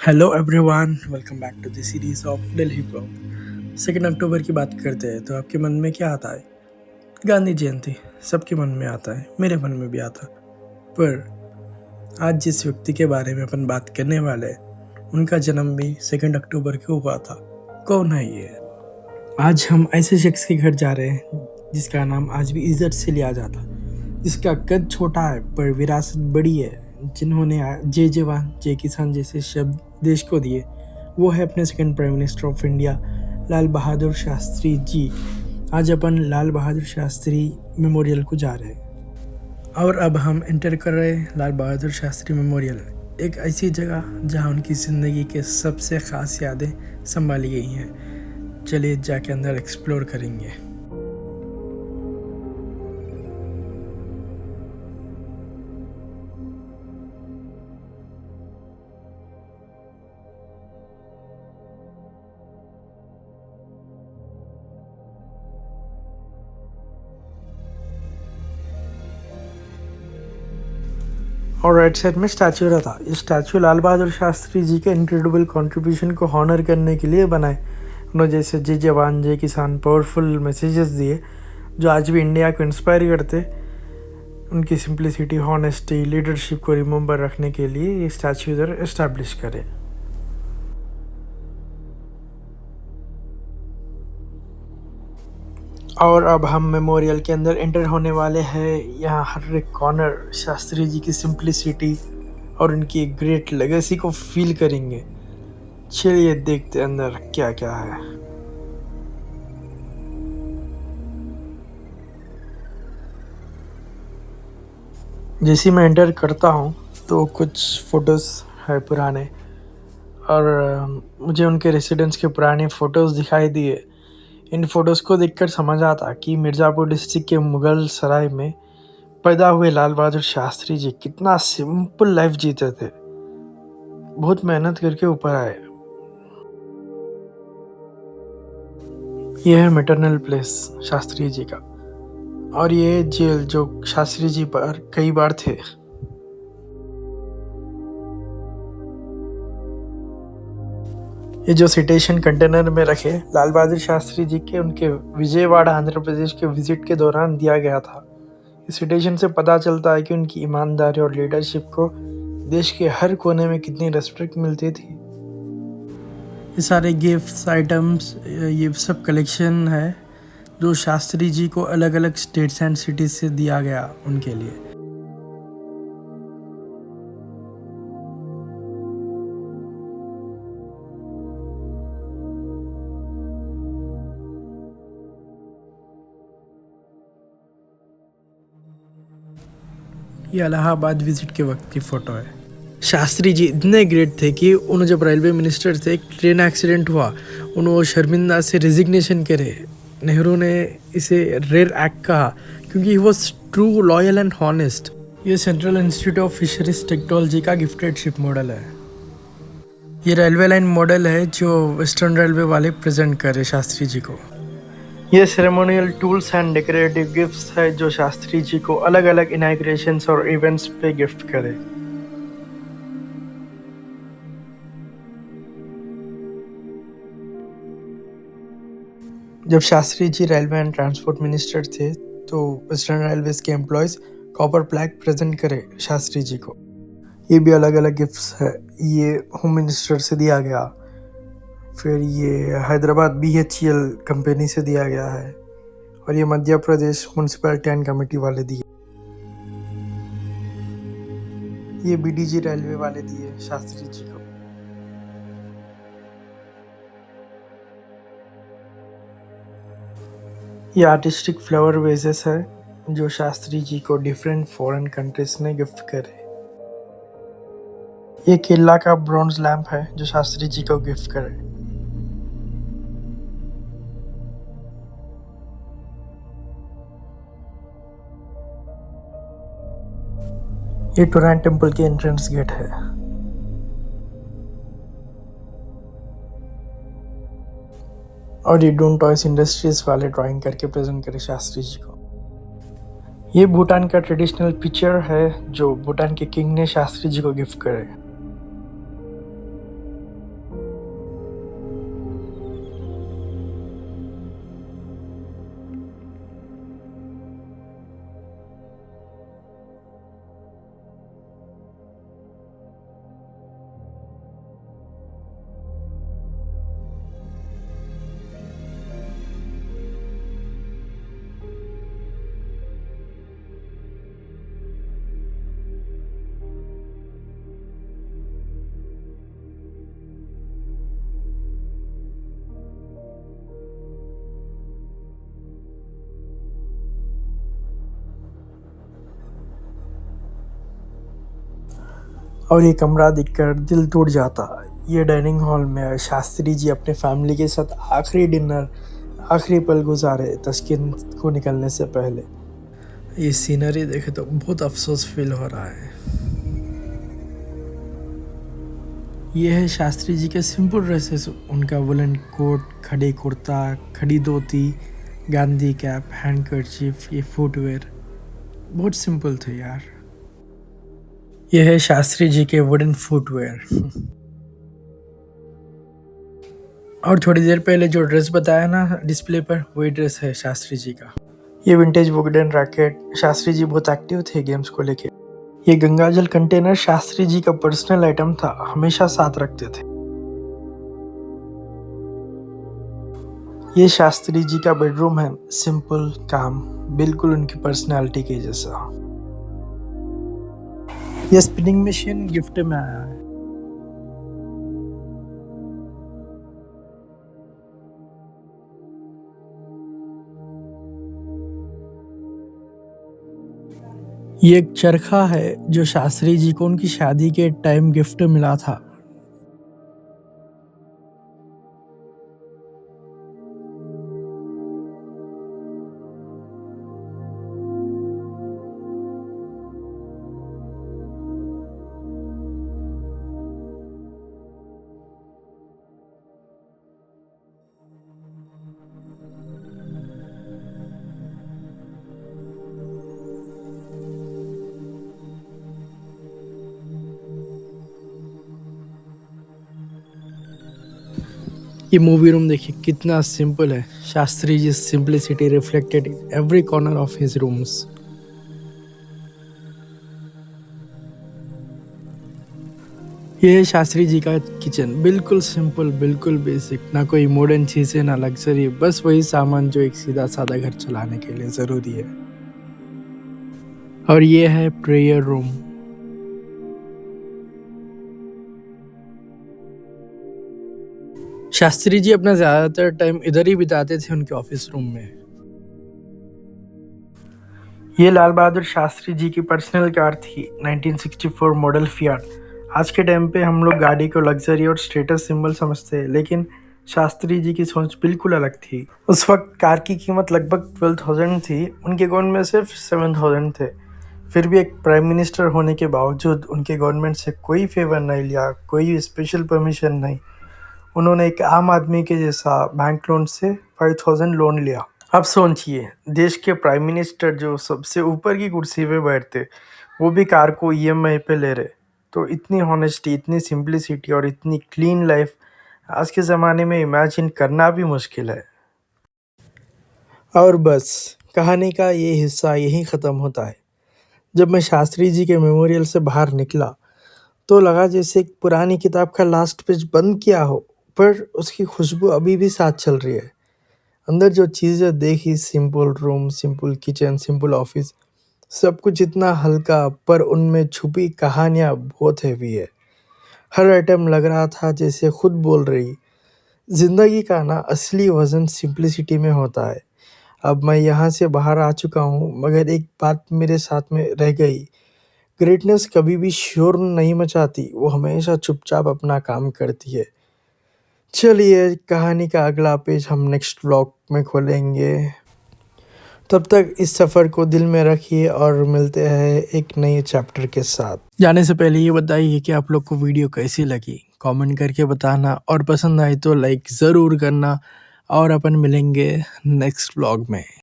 Hello everyone, welcome back to the series of Delhi blog. 2 अक्टूबर की बात करते हैं तो आपके मन में क्या आता है? गांधी जयंती सबके मन में आता है, मेरे मन में भी आता। पर आज जिस व्यक्ति के बारे में अपन बात करने वाले हैं उनका जन्म भी 2 अक्टूबर को हुआ था। कौन है ये? आज हम ऐसे शख्स के घर जा रहे हैं जिसका नाम आज भी इज्जत से लिया जाता, जिसका कद छोटा है पर विरासत बड़ी है, जिन्होंने जय जवान जय किसान जैसे शब्द देश को दिए। वो है अपने second prime minister of India Lal Bahadur Shastri ji. आज अपन लाल बहादुर शास्त्री मेमोरियल को जा रहे हैं और अब हम एंटर कर रहे हैं लाल बहादुर शास्त्री मेमोरियल, एक ऐसी जगह जहां उनकी ज़िंदगी के सबसे ख़ास यादें संभाली गई हैं। चलिए जाके अंदर एक्सप्लोर करेंगे। और राइट साइड में स्टैचू रहा था। ये स्टैचू लाल बहादुर शास्त्री जी के इनक्रेडिबल कंट्रीब्यूशन को हॉनर करने के लिए बनाए। उन्होंने जैसे जय जवान जय किसान पावरफुल मैसेजेस दिए जो आज भी इंडिया को इंस्पायर करते। उनकी सिंप्लिसिटी, हॉनेस्टी, लीडरशिप को रिमेंबर रखने के लिए ये स्टैचू इधर एस्टैब्लिश करे। और अब हम मेमोरियल के अंदर एंटर होने वाले हैं। यहाँ हर एक कॉर्नर शास्त्री जी की सिंप्लिसिटी और उनकी ग्रेट लेगेसी को फील करेंगे। चलिए देखते अंदर क्या क्या है। जैसे मैं एंटर करता हूँ तो कुछ फ़ोटोज़ है पुराने, और मुझे उनके रेसिडेंस के पुराने फ़ोटोज़ दिखाई दिए। इन फ़ोटोज़ को देखकर समझ आता कि मिर्ज़ापुर डिस्ट्रिक्ट के मुग़ल सराय में पैदा हुए लाल बहादुर शास्त्री जी कितना सिंपल लाइफ जीते थे, बहुत मेहनत करके ऊपर आए। यह है मैटरनल प्लेस शास्त्री जी का, और ये जेल जो शास्त्री जी पर कई बार थे। ये जो सिटेशन कंटेनर में रखे लाल बहादुर शास्त्री जी के उनके विजयवाड़ा आंध्र प्रदेश के विजिट के दौरान दिया गया था। इस सिटेशन से पता चलता है कि उनकी ईमानदारी और लीडरशिप को देश के हर कोने में कितनी रेस्पेक्ट मिलती थी। ये सारे गिफ्ट्स आइटम्स, ये सब कलेक्शन है जो शास्त्री जी को अलग अलग स्टेट्स एंड सिटीज से दिया गया उनके लिए। ये इलाहाबाद विजिट के वक्त की फ़ोटो है। शास्त्री जी इतने ग्रेट थे कि उन्हें जब रेलवे मिनिस्टर थे, एक ट्रेन एक्सीडेंट हुआ, उन्होंने शर्मिंदा से रिजिग्नेशन करे। नेहरू ने इसे रेयर एक्ट कहा क्योंकि he was true, loyal and honest. ये central institute of fisheries technology का गिफ्टेड शिप मॉडल है। ये रेलवे लाइन मॉडल है जो वेस्टर्न रेलवे वाले प्रेजेंट करे शास्त्री जी को। ये ceremonial tools and decorative gifts है जो शास्त्री जी को अलग अलग इनॉग्रेशंस और इवेंट्स पे गिफ्ट करे। जब Shastri ji railway and transport minister थे तो वेस्टर्न रेलवेज के एम्प्लॉयज़ कॉपर प्लैक प्रेजेंट करे शास्त्री जी को। ये भी अलग अलग गिफ्ट्स है। ये होम मिनिस्टर से दिया गया, फिर ये हैदराबाद BHEL कंपनी से दिया गया है, और ये Madhya Pradesh municipality and committee वाले दिए। ये BDG रेलवे वाले दिए शास्त्री जी को। ये आर्टिस्टिक फ्लावर वेजेस है जो शास्त्री जी को डिफरेंट फॉरेन कंट्रीज ने गिफ्ट करे। ये केला का ब्रॉन्ज लैंप है जो शास्त्री जी को गिफ्ट करे। ये टूरान टेम्पल की एंट्रेंस गेट है। और ये डून टॉयस इंडस्ट्रीज वाले ड्राइंग करके प्रेजेंट करे शास्त्री जी को। ये भूटान का ट्रेडिशनल पिक्चर है जो भूटान के किंग ने शास्त्री जी को गिफ्ट करे। और ये कमरा देखकर दिल टूट जाता। ये डाइनिंग हॉल में शास्त्री जी अपने फैमिली के साथ आखिरी डिनर, आखिरी पल गुजारे तस्किन को निकलने से पहले। ये सीनरी देखे तो बहुत अफसोस फील हो रहा है। ये है शास्त्री जी के सिंपल ड्रेसेस, उनका वुलन कोट, खड़ी कुर्ता, खड़ी धोती, गांधी कैप, हैंडकरचीफ, ये फुटवेयर बहुत सिंपल थे यार। यह है शास्त्री जी के वुडन फुटवेयर। और थोड़ी देर पहले जो ड्रेस बताया ना डिस्प्ले पर, वही ड्रेस है शास्त्री जी का। ये vintage wooden racket, Shastri ji बहुत एक्टिव थे गेम्स को लेके। ये गंगाजल कंटेनर शास्त्री जी का पर्सनल आइटम था, हमेशा साथ रखते थे। ये शास्त्री जी का बेडरूम है, सिंपल, काम, बिल्कुल उनकी पर्सनालिटी के जैसा। ये स्पिनिंग मशीन गिफ्ट में आया है। ये एक चरखा है जो शास्त्री जी को उनकी शादी के टाइम गिफ्ट मिला था। ये मूवी रूम देखिए कितना सिंपल है। Shastri ji simplicity reflected in every corner of his rooms. ये है शास्त्री जी का किचन, बिल्कुल सिंपल, बिल्कुल बेसिक, ना कोई मॉडर्न चीजें ना लग्जरी, बस वही सामान जो एक सीधा साधा घर चलाने के लिए जरूरी है। और ये है प्रेयर रूम। शास्त्री जी अपना ज्यादातर टाइम इधर ही बिताते थे, उनके ऑफिस रूम में। ये लाल बहादुर शास्त्री जी की पर्सनल कार थी, 1964 मॉडल फियाट। आज के टाइम पे हम लोग गाड़ी को लग्जरी और स्टेटस सिंबल समझते हैं, लेकिन शास्त्री जी की सोच बिल्कुल अलग थी। उस वक्त कार की कीमत लगभग 12,000 थी, उनके अकाउंट में सिर्फ 7,000 थे। फिर भी एक प्राइम मिनिस्टर होने के बावजूद उनके गवर्नमेंट से कोई फेवर नहीं लिया, कोई स्पेशल परमिशन नहीं। उन्होंने एक आम आदमी के जैसा बैंक लोन से 5,000 लोन लिया। अब सोचिए, देश के प्राइम मिनिस्टर जो सबसे ऊपर की कुर्सी पे बैठते, वो भी कार को ईएमआई पे ले रहे। तो इतनी हॉनेस्टी, इतनी सिंपलिसिटी और इतनी क्लीन लाइफ आज के ज़माने में इमेजिन करना भी मुश्किल है। और बस कहानी का ये हिस्सा यहीं ख़त्म होता है। जब मैं शास्त्री जी के मेमोरियल से बाहर निकला तो लगा जैसे एक पुरानी किताब का लास्ट पेज बंद किया हो, पर उसकी खुशबू अभी भी साथ चल रही है। अंदर जो चीज़ें देखी, simple room, simple kitchen, simple office, सब कुछ इतना हल्का, पर उनमें छुपी कहानियाँ बहुत हैवी है। हर आइटम लग रहा था जैसे खुद बोल रही, जिंदगी का ना असली वजन सिंपलिसिटी में होता है। अब मैं यहाँ से बाहर आ चुका हूँ, मगर एक बात मेरे साथ में रह गई। ग्रेटनेस कभी भी शोर नहीं मचाती, वो हमेशा चुपचाप अपना काम करती है। चलिए, कहानी का अगला पेज हम नेक्स्ट व्लॉग में खोलेंगे। तब तक इस सफ़र को दिल में रखिए और मिलते हैं एक नए चैप्टर के साथ। जाने से पहले ये बताइए कि आप लोग को वीडियो कैसी लगी, कमेंट करके बताना, और पसंद आए तो लाइक ज़रूर करना। और अपन मिलेंगे नेक्स्ट व्लॉग में।